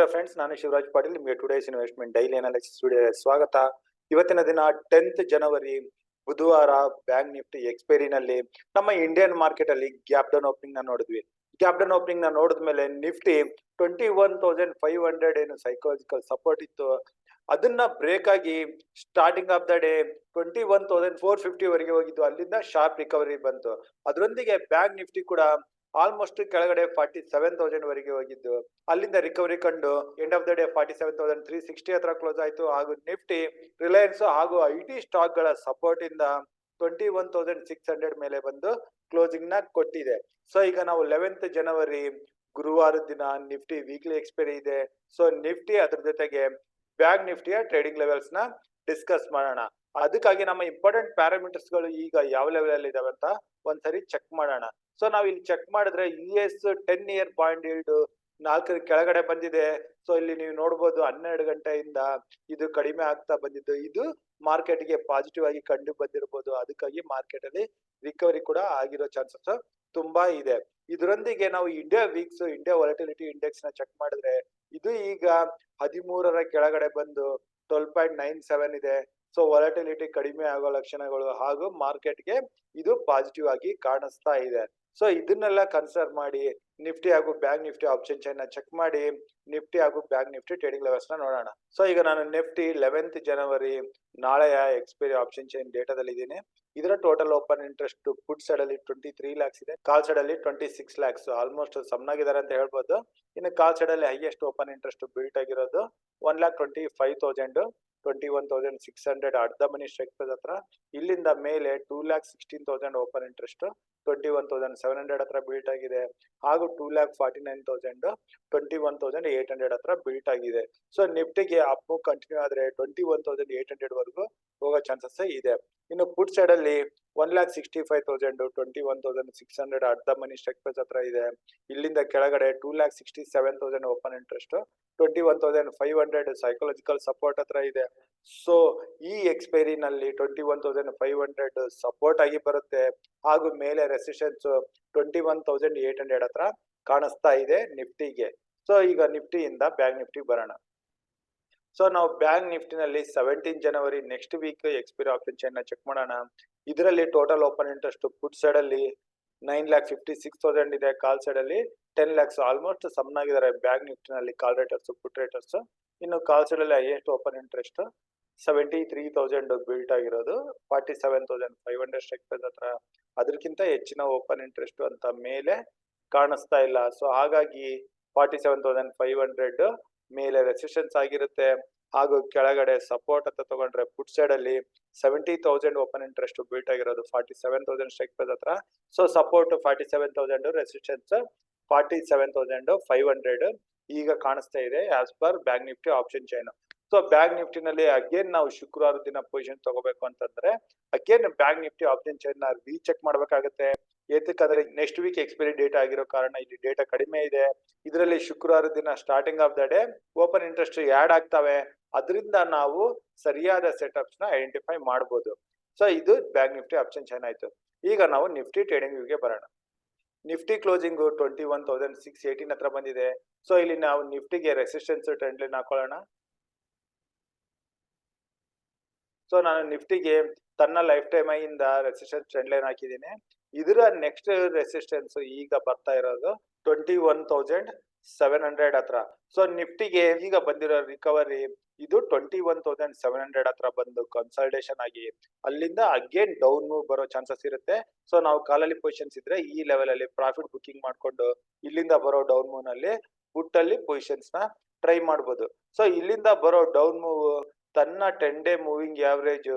ನಮಸ್ಕಾರ ಫ್ರೆಂಡ್ಸ್, ನಾನು ಶಿವರಾಜ್ ಪಾಟೀಲ್. ನಿಮಗೆ today's investment daily analysis video ಸ್ವಾಗತ. ಇವತ್ತಿನ ದಿನ 10th ಜನವರಿ ಬುಧವಾರ ಬ್ಯಾಂಕ್ ನಿಫ್ಟಿ ಎಕ್ಸ್ಪೈರಿನಲ್ಲಿ ನಮ್ಮ ಇಂಡಿಯನ್ ಮಾರ್ಕೆಟ್ ಅಲ್ಲಿ ಗ್ಯಾಪ್ ಡೌನ್ ಓಪನಿಂಗ್ ನ ನೋಡಿದ್ವಿ. ಗ್ಯಾಪ್ ಡೌನ್ ಓಪನಿಂಗ್ ನ ನೋಡಿದ್ಮೇಲೆ ನಿಫ್ಟಿ 21,500 ಏನು ಸೈಕಾಲಜಿಕಲ್ ಸಪೋರ್ಟ್ ಇತ್ತು, ಅದನ್ನ ಬ್ರೇಕ್ ಆಗಿ ಸ್ಟಾರ್ಟಿಂಗ್ ಆಫ್ ದ ಡೇ 21,450 ವರೆಗೆ ಹೋಗಿದ್ದು. ಅಲ್ಲಿಂದ ಶಾರ್ಪ್ ರಿಕವರಿ ಬಂತು. ಅದರೊಂದಿಗೆ ಬ್ಯಾಂಕ್ ನಿಫ್ಟಿ ಕೂಡ ಆಲ್ಮೋಸ್ಟ್ ಕೆಳಗಡೆ 47,000 ವರೆಗೆ ಹೋಗಿದ್ದು. ಅಲ್ಲಿಂದ ರಿಕವರಿ ಕಂಡು ಎಂಡ್ ಆಫ್ ದ ಡೇ 47,360 ಹತ್ರ ಕ್ಲೋಸ್ ಆಯ್ತು. ಹಾಗೂ ನಿಫ್ಟಿ, ರಿಲಯನ್ಸ್ ಹಾಗೂ IT ಸ್ಟಾಕ್ ಗಳ ಸಪೋರ್ಟ್ ಇಂದ 21,600 ಮೇಲೆ ಬಂದು ಕ್ಲೋಸಿಂಗ್ ನ ಕೊಟ್ಟಿದೆ. ಸೊ ಈಗ ನಾವು 11th ಜನವರಿ ಗುರುವಾರ ದಿನ ನಿಫ್ಟಿ ವೀಕ್ಲಿ ಎಕ್ಸ್ಪೈರಿ ಇದೆ. ಸೊ ನಿಫ್ಟಿ ಅದ್ರ ಜೊತೆಗೆ ಬ್ಯಾಂಕ್ ನಿಫ್ಟಿಯ ಟ್ರೇಡಿಂಗ್ ಲೆವೆಲ್ಸ್ ನ ಡಿಸ್ಕಸ್ ಮಾಡೋಣ. ಅದಕ್ಕಾಗಿ ನಮ್ಮ ಇಂಪಾರ್ಟೆಂಟ್ ಪ್ಯಾರಾಮೀಟರ್ಸ್ ಗಳು ಈಗ ಯಾವ ಲೆವೆಲ್ ಅಲ್ಲಿ ಇದಾವೆ ಅಂತ ಒಂದ್ಸರಿ ಚೆಕ್ ಮಾಡೋಣ. ಸೊ ನಾವ್ ಇಲ್ಲಿ ಚೆಕ್ ಮಾಡಿದ್ರೆ US 10 ಇಯರ್ ಬಾಂಡ್ ಯೀಲ್ಡ್ 4 ಕೆಳಗಡೆ ಬಂದಿದೆ. ಸೊ ಇಲ್ಲಿ ನೀವು ನೋಡಬಹುದು 12 ಗಂಟೆಯಿಂದ ಇದು ಕಡಿಮೆ ಆಗ್ತಾ ಬಂದಿದ್ದು. ಇದು ಮಾರ್ಕೆಟ್ ಗೆ ಪಾಸಿಟಿವ್ ಆಗಿ ಕಂಡು ಬಂದಿರಬಹುದು. ಅದಕ್ಕಾಗಿ ಮಾರ್ಕೆಟ್ ಅಲ್ಲಿ ರಿಕವರಿ ಕೂಡ ಆಗಿರೋ ಚಾನ್ಸಸ್ ತುಂಬಾ ಇದೆ. ಇದರೊಂದಿಗೆ ನಾವು ಇಂಡಿಯಾ ವಾಲಟಿಲಿಟಿ ಇಂಡೆಕ್ಸ್ ನ ಚೆಕ್ ಮಾಡಿದ್ರೆ ಇದು ಈಗ 13ರ ಕೆಳಗಡೆ ಬಂದು 12.97 ಇದೆ. ಸೊ ವಾಲಟಿಲಿಟಿ ಕಡಿಮೆ ಆಗೋ ಲಕ್ಷಣಗಳು ಹಾಗೂ ಮಾರ್ಕೆಟ್ಗೆ ಇದು ಪಾಸಿಟಿವ್ ಆಗಿ ಕಾಣಿಸ್ತಾ ಇದೆ. ಸೊ ಇದನ್ನೆಲ್ಲ ಕನ್ಸಿಡರ್ ಮಾಡಿ ನಿಫ್ಟಿ ಹಾಗೂ ಬ್ಯಾಂಕ್ ನಿಫ್ಟಿ ಆಪ್ಷನ್ ಚೈನ್ ನ ಚೆಕ್ ಮಾಡಿ ನಿಫ್ಟಿ ಹಾಗೂ ಬ್ಯಾಂಕ್ ನಿಫ್ಟಿ ಟ್ರೇಡಿಂಗ್ ಲೆವೆಲ್ಸ್ ನ ನೋಡೋಣ. ಸೊ ಈಗ ನಾನು ನಿಫ್ಟಿ 11th ಜನವರಿ ನಾಳೆಯ ಎಕ್ಸ್ಪೈರಿ ಆಪ್ಷನ್ ಚೈನ್ ಡೇಟಾದಲ್ಲಿ ಇದ್ದೀನಿ. ಇದರ total open interest put side ಅಲ್ಲಿ 23 lakhs ಇದೆ, ಕಾಲ್ ಸೈಡ್ ಅಲ್ಲಿ 26 lakhs. ಆಲ್ಮೋಸ್ಟ್ ಸಮನಾಗಿದ್ದಾರೆ ಅಂತ ಹೇಳ್ಬೋದು. ಇನ್ನು ಕಾಲ್ ಸೈಡ್ ಅಲ್ಲಿ ಹೈಯೆಸ್ಟ್ ಓಪನ್ ಇಂಟ್ರೆಸ್ಟ್ ಬಿಲ್ಟ್ ಆಗಿರೋದು 1,25,000, 21,600 at the money strike price ಹತ್ರ. ಇಲ್ಲಿಂದ ಮೇಲೆ 2,16,000 ಓಪನ್ ಇಂಟ್ರೆಸ್ಟ್ 21,700 ಹತ್ರ ಬಿಲ್ಟ್ ಆಗಿದೆ. ಹಾಗೂ 2,49,000, 21,800 ಹತ್ರ ಬಿಲ್ಟ್ ಆಗಿದೆ. ಸೊ ನಿಫ್ಟಿಗೆ ಅಪ್ ಮೂವ್ ಕಂಟಿನ್ಯೂ ಆದ್ರೆ 21,800 ವರೆಗೂ ಹೋಗೋ ಚಾನ್ಸಸ್ ಇದೆ. ಇನ್ನು ಪುಟ್ ಸೈಡ್ ಅಲ್ಲಿ 1,65,000, 21,600 at the money strike price ಹತ್ರ ಇದೆ. ಇಲ್ಲಿಂದ ಕೆಳಗಡೆ 2,67,000 ಓಪನ್ ಇಂಟ್ರೆಸ್ಟ್ 21,500 ಸೈಕಾಲಜಿಕಲ್ ಸಪೋರ್ಟ್ ಹತ್ರ ಇದೆ. ಸೊ ಈ ಎಕ್ಸ್ಪೈರಿ ನಲ್ಲಿ 21,500 ಸಪೋರ್ಟ್ ಆಗಿ ಬರುತ್ತೆ. ಹಾಗೂ ಮೇಲೆ ರೆಸಿಸ್ಟೆನ್ಸ್ 21,800 ಹತ್ರ ಕಾಣಿಸ್ತಾ ಇದೆ ನಿಫ್ಟಿಗೆ. ಸೊ ಈಗ ನಿಫ್ಟಿಯಿಂದ ಬ್ಯಾಂಕ್ ನಿಫ್ಟಿ ಬರೋಣ. ಸೊ ನಾವು ಬ್ಯಾಂಕ್ ನಿಫ್ಟಿನಲ್ಲಿ 17th ಜನವರಿ next week expiry option chain ನ ಚೆಕ್ ಮಾಡೋಣ. ಇದರಲ್ಲಿ total open interest put side ಅಲ್ಲಿ 9,56,000 ಇದೆ, ಕಾಲ್ ಸೈಡ್ ಅಲ್ಲಿ 10 lakhs. ಆಲ್ಮೋಸ್ಟ್ ಸಮನಾಗಿದ್ದಾರೆ ಬ್ಯಾಂಕ್ ನಿಫ್ಟಿನಲ್ಲಿ ಕಾಲ್ ರೇಟರ್ಸ್ ಪುಟ್ ರೇಟರ್ಸ್. ಇನ್ನು ಕಾಲ್ ಸೈಡ್ ಅಲ್ಲಿ ಹೈಯೆಸ್ಟ್ ಓಪನ್ ಇಂಟ್ರೆಸ್ಟ್ 73,000 ಬಿಲ್ಟ್ ಆಗಿರೋದು 47,500 ಸ್ಟ್ರೈಕ್ ಪ್ರೈಸ್ ಹತ್ರ. ಅದಕ್ಕಿಂತ ಹೆಚ್ಚಿನ ಓಪನ್ ಇಂಟ್ರೆಸ್ಟ್ ಅಂತ ಮೇಲೆ ಕಾಣಿಸ್ತಾ ಇಲ್ಲ. ಸೊ ಹಾಗಾಗಿ 47,500 ಮೇಲೆ ರೆಸಿಸ್ಟೆನ್ಸ್ ಆಗಿರುತ್ತೆ. ಹಾಗೂ ಕೆಳಗಡೆ ಸಪೋರ್ಟ್ ಅಂತ ತಗೊಂಡ್ರೆ ಪುಟ್ ಸೈಡ್ ಅಲ್ಲಿ 70,000 ಓಪನ್ ಇಂಟ್ರೆಸ್ಟ್ ಬಿಲ್ಟ್ ಆಗಿರೋದು 47,000 ಸ್ಟ್ರೈಕ್ ಪ್ರೈಸ್ ಹತ್ರ. ಸೊ ಸಪೋರ್ಟ್ 47,000, ರೆಸಿಸ್ಟೆನ್ಸ್ 47,500 ಈಗ ಕಾಣಿಸ್ತಾ ಇದೆ as per bank Nifty option chain. So bank ನಿಫ್ಟಿನಲ್ಲಿ ಅಗೇನ್ ನಾವು ಶುಕ್ರವಾರ ದಿನ ಪೊಸಿಷನ್ ತಗೋಬೇಕು ಅಂತಂದ್ರೆ again bank Nifty option chain ನ ರೀಚೆಕ್ ಮಾಡ್ಬೇಕಾಗುತ್ತೆ. ಏತಕ್ಕಂದ್ರೆ ನೆಕ್ಸ್ಟ್ ವೀಕ್ ಎಕ್ಸ್ಪೈರಿ ಡೇಟ್ ಆಗಿರೋ ಕಾರಣ ಇಲ್ಲಿ ಡೇಟಾ ಕಡಿಮೆ ಇದೆ. ಇದರಲ್ಲಿ ಶುಕ್ರವಾರ ದಿನ starting of the day open interest add ಆಗ್ತವೆ. ಅದರಿಂದ ನಾವು ಸರಿಯಾದ ಸೆಟಪ್ಸ್ ನ ಐಡೆಂಟಿಫೈ ಮಾಡಬಹುದು. ಸೊ ಇದು ಬ್ಯಾಂಕ್ ನಿಫ್ಟಿ ಆಪ್ಷನ್ ಚೈನ್ ಆಯ್ತು. ಈಗ ನಾವು ನಿಫ್ಟಿ ಟ್ರೇಡಿಂಗ್ ವ್ಯೂಗೆ ಬರೋಣ. ನಿಫ್ಟಿ ಕ್ಲೋಸಿಂಗ್ 21,618 ಹತ್ರ ಬಂದಿದೆ. ಸೊ ಇಲ್ಲಿ ನಾವು ನಿಫ್ಟಿಗೆ ರೆಸಿಸ್ಟೆನ್ಸ್ ಟ್ರೆಂಡ್ ಲೈನ್ ಹಾಕೊಳ್ಳೋಣ. ಸೊ ನಾನು ನಿಫ್ಟಿಗೆ ತನ್ನ ಲೈಫ್ ಟೈಮ್ ಇಂದ ರೆಸಿಸ್ಟೆನ್ಸ್ ಟ್ರೆಂಡ್ ಲೈನ್ ಹಾಕಿದ್ದೀನಿ. ಇದರ ನೆಕ್ಸ್ಟ್ ರೆಸಿಸ್ಟೆನ್ಸ್ ಈಗ ಬರ್ತಾ ಇರೋದು 21,700 ಹತ್ರ. ಸೊ ನಿಫ್ಟಿಗೆ ಈಗ ಬಂದಿರೋ ರಿಕವರಿ ಇದು 21,700 ಹತ್ರ ಬಂದು ಕನ್ಸಲ್ಟೇಷನ್ ಆಗಿ ಅಲ್ಲಿಂದ ಅಗೇನ್ ಡೌನ್ ಮೂವ್ ಬರೋ ಚಾನ್ಸಸ್ ಇರುತ್ತೆ. ಸೊ ನಾವು ಕಾಲಲ್ಲಿ ಪೊಸಿಷನ್ಸ್ ಇದ್ರೆ ಈ ಲೆವೆಲ್ ಅಲ್ಲಿ ಪ್ರಾಫಿಟ್ ಬುಕಿಂಗ್ ಮಾಡ್ಕೊಂಡು ಇಲ್ಲಿಂದ ಬರೋ ಡೌನ್ ಮೂವ್ ನಲ್ಲಿ ಪುಟ್ ಅಲ್ಲಿ ಪೊಸಿಷನ್ಸ್ ನ ಟ್ರೈ ಮಾಡಬಹುದು. ಸೊ ಇಲ್ಲಿಂದ ಬರೋ ಡೌನ್ ಮೂವ್ ತನ್ನ 10 day ಮೂವಿಂಗ್ ಆವರೇಜ್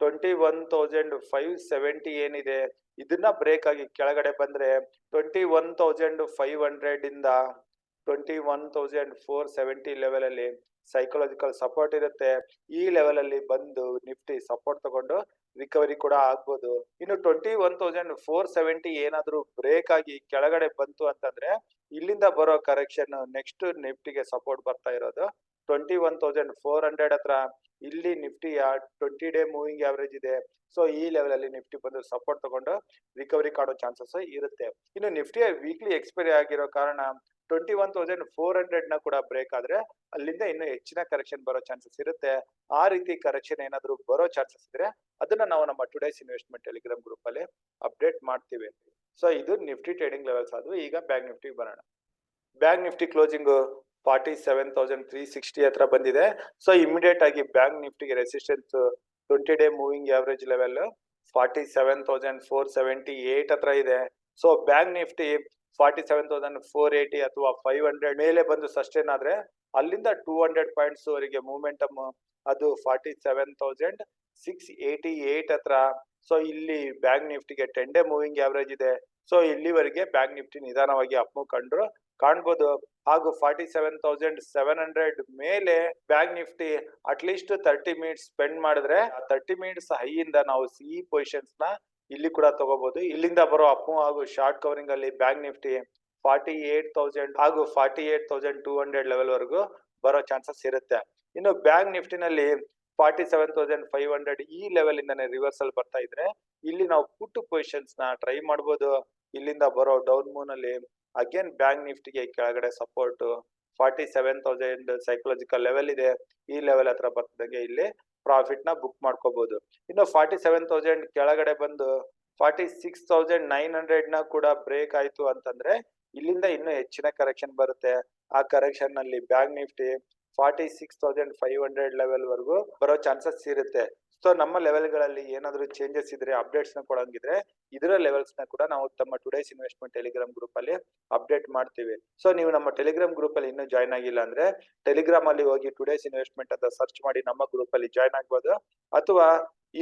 21,570 ಏನಿದೆ ಇದನ್ನ ಬ್ರೇಕ್ ಆಗಿ ಕೆಳಗಡೆ ಬಂದ್ರೆ 21,500 ಇಂದ 21,470 ಲೆವೆಲ್ ಅಲ್ಲಿ ಸೈಕಾಲಜಿಕಲ್ ಸಪೋರ್ಟ್ ಇರುತ್ತೆ. ಈ ಲೆವೆಲ್ ಅಲ್ಲಿ ಬಂದು ನಿಫ್ಟಿ ಸಪೋರ್ಟ್ ತಗೊಂಡು ರಿಕವರಿ ಕೂಡ ಆಗ್ಬೋದು. ಇನ್ನು 21,470 ಏನಾದ್ರೂ ಬ್ರೇಕ್ ಆಗಿ ಕೆಳಗಡೆ ಬಂತು ಅಂತಂದ್ರೆ ಇಲ್ಲಿಂದ ಬರೋ ಕರೆಕ್ಷನ್ ನೆಕ್ಸ್ಟ್ ನಿಫ್ಟಿಗೆ ಸಪೋರ್ಟ್ ಬರ್ತಾ ಇರೋದು 21,400 ಹತ್ರ. ಇಲ್ಲಿ ನಿಫ್ಟಿಯ 20 day ಮೂವಿಂಗ್ ಆವರೇಜ್ ಇದೆ. ಸೊ ಈ ಲೆವೆಲ್ ಅಲ್ಲಿ ನಿಫ್ಟಿ ಬಂದು ಸಪೋರ್ಟ್ ತಗೊಂಡು ರಿಕವರಿ ಕಾಣೋ ಚಾನ್ಸಸ್ ಇರುತ್ತೆ. ಇನ್ನು ನಿಫ್ಟಿಯ ವೀಕ್ಲಿ ಎಕ್ಸ್ಪೈರಿ ಆಗಿರೋ ಕಾರಣ 21,400 ನ ಕೂಡ ಬ್ರೇಕ್ ಆದ್ರೆ ಅಲ್ಲಿಂದ ಇನ್ನು ಹೆಚ್ಚಿನ ಕರೆಕ್ಷನ್ ಬರೋ ಚಾನ್ಸಸ್ ಇರುತ್ತೆ. ಆ ರೀತಿ ಕರೆಕ್ಷನ್ ಏನಾದ್ರು ಬರೋ ಚಾನ್ಸಸ್ ಇದ್ರೆ ಅದನ್ನ ನಾವು ನಮ್ಮ ಟುಡೇಸ್ ಇನ್ವೆಸ್ಟ್ಮೆಂಟ್ ಟೆಲಿಗ್ರಾಮ್ ಗ್ರೂಪ್ ಅಲ್ಲಿ ಅಪ್ಡೇಟ್ ಮಾಡ್ತೀವಿ. ಸೊ ಇದು ನಿಫ್ಟಿ ಟ್ರೇಡಿಂಗ್ ಲೆವೆಲ್ಸ್ ಆದ್ವು. ಈಗ ಬ್ಯಾಂಕ್ ನಿಫ್ಟಿಗೆ ಬರೋಣ. ಬ್ಯಾಂಕ್ ನಿಫ್ಟಿ ಕ್ಲೋಸಿಂಗ್ 47,360 ಹತ್ರ ಬಂದಿದೆ. ಸೊ ಇಮಿಡಿಯೇಟ್ ಆಗಿ ಬ್ಯಾಂಕ್ ನಿಫ್ಟಿಗೆ resistance 20 day moving average level 47,478 ಹತ್ರ ಇದೆ. ಸೊ ಬ್ಯಾಂಕ್ ನಿಫ್ಟಿ 47,480 ಅಥವಾ 500 ಮೇಲೆ ಬಂದು ಸಸ್ಟೈನ್ ಆದ್ರೆ ಅಲ್ಲಿಂದ 200 ಪಾಯಿಂಟ್ಸ್ ವರೆಗೆ ಮೂಮೆಂಟಮ್ ಅದು 47,688 ಹತ್ರ. ಸೊ ಇಲ್ಲಿ ಬ್ಯಾಂಕ್ ನಿಫ್ಟಿಗೆ 10 ಡೇ ಮೂವಿಂಗ್ ಆವರೇಜ್ ಇದೆ. ಸೊ ಇಲ್ಲಿವರೆಗೆ ಬ್ಯಾಂಕ್ ನಿಫ್ಟಿ ನಿಧಾನವಾಗಿ ಅಪ್ ಮೂವ್ ಕಾಣ್ಬೋದು. ಹಾಗೂ 47,700 ಮೇಲೆ bank Nifty at least 30 minutes spend ಮಾಡಿದ್ರೆ ಆ 30 ಮಿನಿಟ್ಸ್ ಹೈ ಇಂದ ನಾವು ಸಿ ಪೊಸಿಷನ್ಸ್ ನ ಇಲ್ಲಿ ಕೂಡ ತಗೋಬಹುದು. ಇಲ್ಲಿಂದ ಬರೋ ಅಪ್ ಮೂವ್ ಹಾಗೂ ಶಾರ್ಟ್ ಕವರಿಂಗ್ ಅಲ್ಲಿ ಬ್ಯಾಂಕ್ ನಿಫ್ಟಿ 48,000 ಹಾಗೂ 48,200 ಲೆವೆಲ್ ವರೆಗೂ ಬರೋ ಚಾನ್ಸಸ್ ಇರುತ್ತೆ. ಇನ್ನು ಬ್ಯಾಂಕ್ ನಿಫ್ಟಿನಲ್ಲಿ 47,500 ಈ ಲೆವೆಲ್ ಇಂದಾನೆ ರಿವರ್ಸಲ್ ಬರ್ತಾ ಇದ್ರೆ ಇಲ್ಲಿ ನಾವು ಪುಟ್ ಪೊಸಿಷನ್ಸ್ ನ ಟ್ರೈ ಮಾಡಬಹುದು. ಇಲ್ಲಿಂದ ಬರೋ ಡೌನ್ ಮೂವ್ ನಲ್ಲಿ ಅಗೇನ್ ಬ್ಯಾಂಕ್ ನಿಫ್ಟಿಗೆ ಕೆಳಗಡೆ ಸಪೋರ್ಟ್ 47,000 ಸೈಕಲಾಜಿಕಲ್ ಲೆವೆಲ್ ಇದೆ. ಈ ಲೆವೆಲ್ ಹತ್ರ ಬರ್ತಿದಂಗೆ ಇಲ್ಲಿ ಪ್ರಾಫಿಟ್ ನ ಬುಕ್ ಮಾಡ್ಕೋಬಹುದು. ಇನ್ನು 47,000 ಕೆಳಗಡೆ ಬಂದು 46,900 ನ ಕೂಡ ಬ್ರೇಕ್ ಆಯ್ತು ಅಂತಂದ್ರೆ ಇಲ್ಲಿಂದ ಇನ್ನೂ ಹೆಚ್ಚಿನ ಕರೆಕ್ಷನ್ ಬರುತ್ತೆ. ಆ ಕರೆಕ್ಷನ್ ನಲ್ಲಿ ಬ್ಯಾಂಕ್ ನಿಫ್ಟಿ 46,500 ಲೆವೆಲ್ ವರೆಗೂ ಬರೋ ಚಾನ್ಸಸ್ ಇರುತ್ತೆ. ಸೊ ನಮ್ಮ ಲೆವೆಲ್ ಗಳಲ್ಲಿ ಏನಾದ್ರು ಚೇಂಜಸ್ ಇದ್ರೆ ಅಪ್ಡೇಟ್ಸ್ ನ ಕೊಡಂಗಿದ್ರೆ ಇದರ ಲೆವೆಲ್ಸ್ ನ ಕೂಡ ನಾವು ತಮ್ಮ ಟುಡೇಸ್ ಇನ್ವೆಸ್ಟ್ಮೆಂಟ್ ಟೆಲಿಗ್ರಾಮ್ ಗ್ರೂಪ್ ಅಲ್ಲಿ ಅಪ್ಡೇಟ್ ಮಾಡ್ತೀವಿ. ಸೊ ನೀವು ನಮ್ಮ ಟೆಲಿಗ್ರಾಮ್ ಗ್ರೂಪ್ ಅಲ್ಲಿ ಇನ್ನೂ ಜಾಯ್ನ್ ಆಗಿಲ್ಲ ಅಂದ್ರೆ ಟೆಲಿಗ್ರಾಮ್ ಅಲ್ಲಿ ಹೋಗಿ ಟುಡೇಸ್ ಇನ್ವೆಸ್ಟ್ಮೆಂಟ್ ಅಂತ ಸರ್ಚ್ ಮಾಡಿ ನಮ್ಮ ಗ್ರೂಪ್ ಅಲ್ಲಿ ಜಾಯ್ನ್ ಆಗ್ಬೋದು. ಅಥವಾ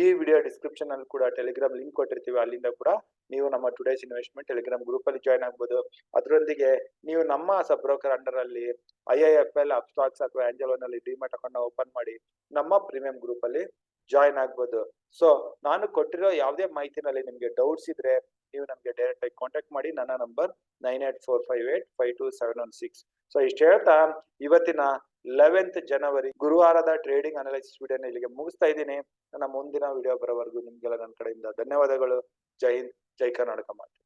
ಈ ವಿಡಿಯೋ ಡಿಸ್ಕ್ರಿಪ್ಷನ್ ಅಲ್ಲಿ ಕೂಡ ಟೆಲಿಗ್ರಾಮ್ ಲಿಂಕ್ ಕೊಟ್ಟಿರ್ತೀವಿ, ಅಲ್ಲಿಂದ ಕೂಡ ನೀವು ನಮ್ಮ ಟುಡೇಸ್ ಇನ್ವೆಸ್ಟ್ಮೆಂಟ್ ಟೆಲಿಗ್ರಾಮ್ ಗ್ರೂಪ್ ಅಲ್ಲಿ ಜಾಯ್ನ್ ಆಗ್ಬೋದು. ಅದರೊಂದಿಗೆ ನೀವು ನಮ್ಮ ಸಬ್ ಬ್ರೋಕರ್ ಅಂಡರ್ ಅಲ್ಲಿ IIFL, ಅಪ್ಸ್ಟಾಕ್ಸ್ ಅಥವಾ ಆಂಜಲ್ ಒನ್ ಅಲ್ಲಿ ಡಿಮ್ಯಾಟ್ ಅಕೌಂಟ್ ಓಪನ್ ಮಾಡಿ ನಮ್ಮ ಪ್ರೀಮಿಯಂ ಗ್ರೂಪ್ ಅಲ್ಲಿ ಜಾಯ್ನ್ ಆಗ್ಬೋದು. ಸೊ ನಾನು ಕೊಟ್ಟಿರೋ ಯಾವುದೇ ಮಾಹಿತಿನಲ್ಲಿ ನಿಮ್ಗೆ ಡೌಟ್ಸ್ ಇದ್ರೆ ನೀವು ನಮ್ಗೆ ಡೈರೆಕ್ಟ್ ಆಗಿ ಕಾಂಟ್ಯಾಕ್ಟ್ ಮಾಡಿ. ನನ್ನ ನಂಬರ್ 9845852716. ಸೊ ಇಷ್ಟು ಹೇಳ್ತಾ ಇವತ್ತಿನ 11th ಜನವರಿ ಗುರುವಾರದ ಟ್ರೇಡಿಂಗ್ ಅನಾಲಿಸಿಸ್ ವಿಡಿಯೋನ ಇಲ್ಲಿಗೆ ಮುಗಿಸ್ತಾ ಇದ್ದೀನಿ. ನನ್ನ ಮುಂದಿನ ವಿಡಿಯೋ ಬರೋವರೆಗೂ ನಿಮ್ಗೆಲ್ಲ ನನ್ನ ಕಡೆಯಿಂದ ಧನ್ಯವಾದಗಳು. ಜೈ ಹಿಂದ್, ಜೈ ಕರ್ನಾಟಕ ಮಾತೆ.